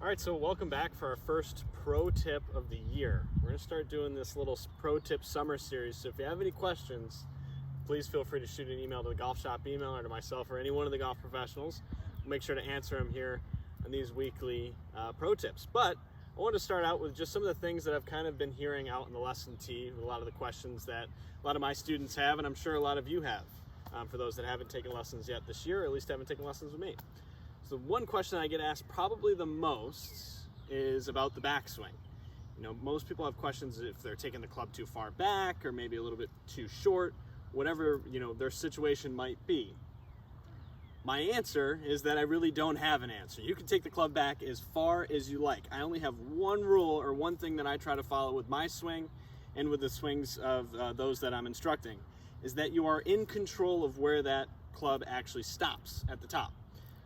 All right, so welcome back for our first pro tip of the year. We're gonna start doing this little pro tip summer series. So if you have any questions, please feel free to shoot an email to the Golf Shop email or to myself or any one of the golf professionals. We'll make sure to answer them here on these weekly pro tips. But I wanted to start out with just some of the things that I've kind of been hearing out in the lesson tee, a lot of the questions that a lot of my students have, and I'm sure a lot of you have, for those that haven't taken lessons yet this year, or at least haven't taken lessons with me. So one question I get asked probably the most is about the backswing. You know, most people have questions if they're taking the club too far back or maybe a little bit too short, whatever, you know, their situation might be. My answer is that I really don't have an answer. You can take the club back as far as you like. I only have one rule or one thing that I try to follow with my swing and with the swings of those that I'm instructing, is that you are in control of where that club actually stops at the top.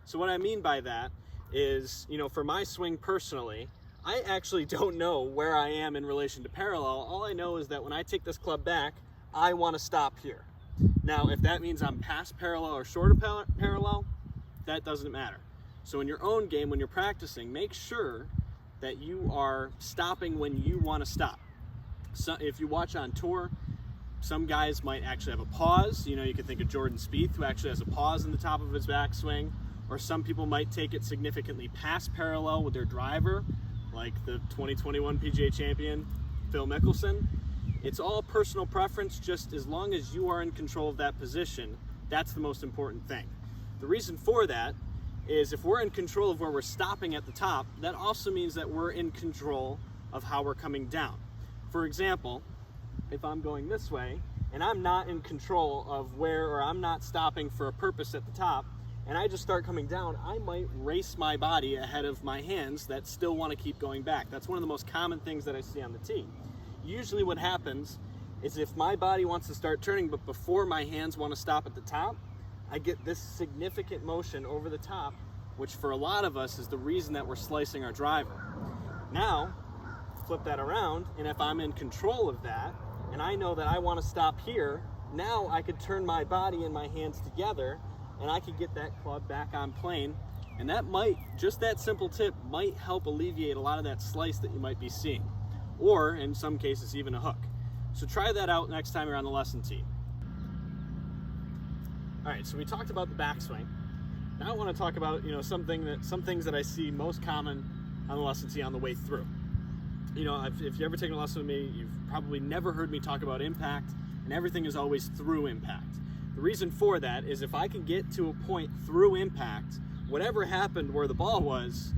So what I mean by that is, you know, for my swing personally, I actually don't know where I am in relation to parallel. All I know is that when I take this club back, I want to stop here. Now, if that means I'm past parallel or short of parallel, that doesn't matter. So in your own game, when you're practicing, make sure that you are stopping when you want to stop. So if you watch on tour, some guys might actually have a pause. You know, you could think of Jordan Spieth, who actually has a pause in the top of his backswing. Or some people might take it significantly past parallel with their driver, like the 2021 PGA champion, Phil Mickelson. It's all personal preference. Just as long as you are in control of that position, that's the most important thing. The reason for that is if we're in control of where we're stopping at the top, that also means that we're in control of how we're coming down. For example, if I'm going this way and I'm not in control of where, or I'm not stopping for a purpose at the top, and I just start coming down, I might race my body ahead of my hands that still want to keep going back. That's one of the most common things that I see on the tee. Usually what happens is if my body wants to start turning, but before my hands want to stop at the top, I get this significant motion over the top, which for a lot of us is the reason that we're slicing our driver. Now, flip that around, and if I'm in control of that, and I know that I want to stop here, now I could turn my body and my hands together, and I could get that club back on plane, and that might, just that simple tip might help alleviate a lot of that slice that you might be seeing, or in some cases even a hook. So try that out next time you're on the lesson tee. All right, so we talked about the backswing. Now I want to talk about, you know, some things that I see most common on the lesson tee on the way through. You know, if you've ever taken a lesson with me, you've probably never heard me talk about impact, and everything is always through impact. The reason for that is if I can get to a point through impact, whatever happened where the ball was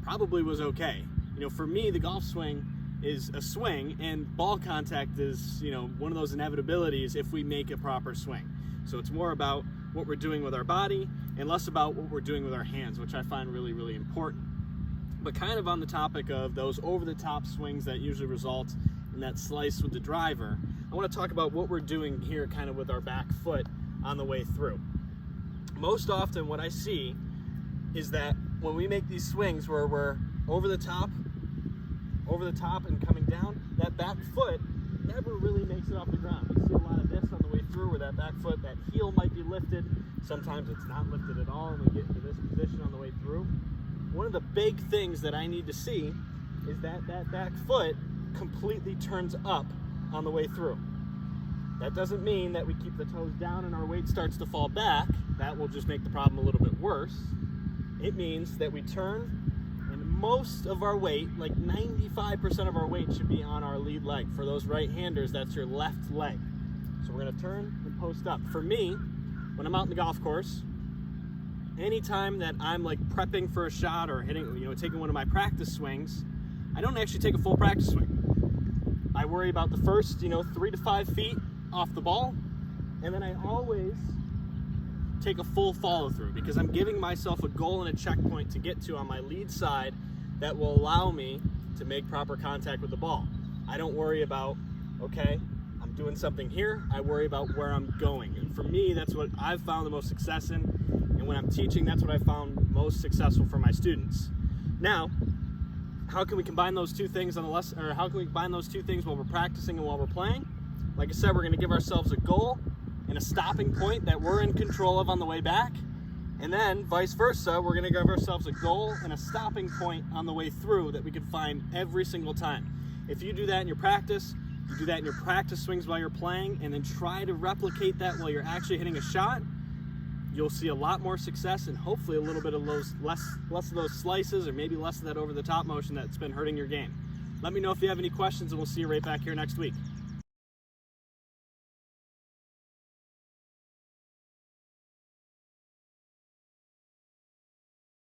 probably was okay. You know, for me, the golf swing is a swing, and ball contact is, you know, one of those inevitabilities if we make a proper swing. So it's more about what we're doing with our body and less about what we're doing with our hands, which I find really, really important. But kind of on the topic of those over-the-top swings that usually result in that slice with the driver, I want to talk about what we're doing here kind of with our back foot on the way through. Most often what I see is that when we make these swings where we're over the top and coming down, that back foot never really makes it off the ground. We see a lot of this on the way through where that back foot, that heel might be lifted. Sometimes it's not lifted at all, and we get into this position on the way through. One of the big things that I need to see is that that back foot completely turns up on the way through. That doesn't mean that we keep the toes down and our weight starts to fall back. That will just make the problem a little bit worse. It means that we turn, and most of our weight, like 95% of our weight, should be on our lead leg. For those right-handers, that's your left leg. So we're gonna turn and post up. For me, when I'm out in the golf course, anytime that I'm like prepping for a shot or hitting, you know, taking one of my practice swings, I don't actually take a full practice swing. I worry about the first, 3 to 5 feet off the ball, and then I always take a full follow through because I'm giving myself a goal and a checkpoint to get to on my lead side that will allow me to make proper contact with the ball. I don't worry about, okay, I'm doing something here. I worry about where I'm going. And for me, that's what I've found the most success in. And when I'm teaching, that's what I found most successful for my students. Now, how can we combine those two things on the lesson, or how can we combine those two things while we're practicing and while we're playing? Like I said, we're going to give ourselves a goal and a stopping point that we're in control of on the way back, And then, vice versa, we're going to give ourselves a goal and a stopping point on the way through that we can find every single time. If you do that in your practice, you do that in your practice swings while you're playing, and then try to replicate that while you're actually hitting a shot, you'll see a lot more success and hopefully a little bit of those less of those slices, or maybe less of that over-the-top motion that's been hurting your game. Let me know if you have any questions, and we'll see you right back here next week.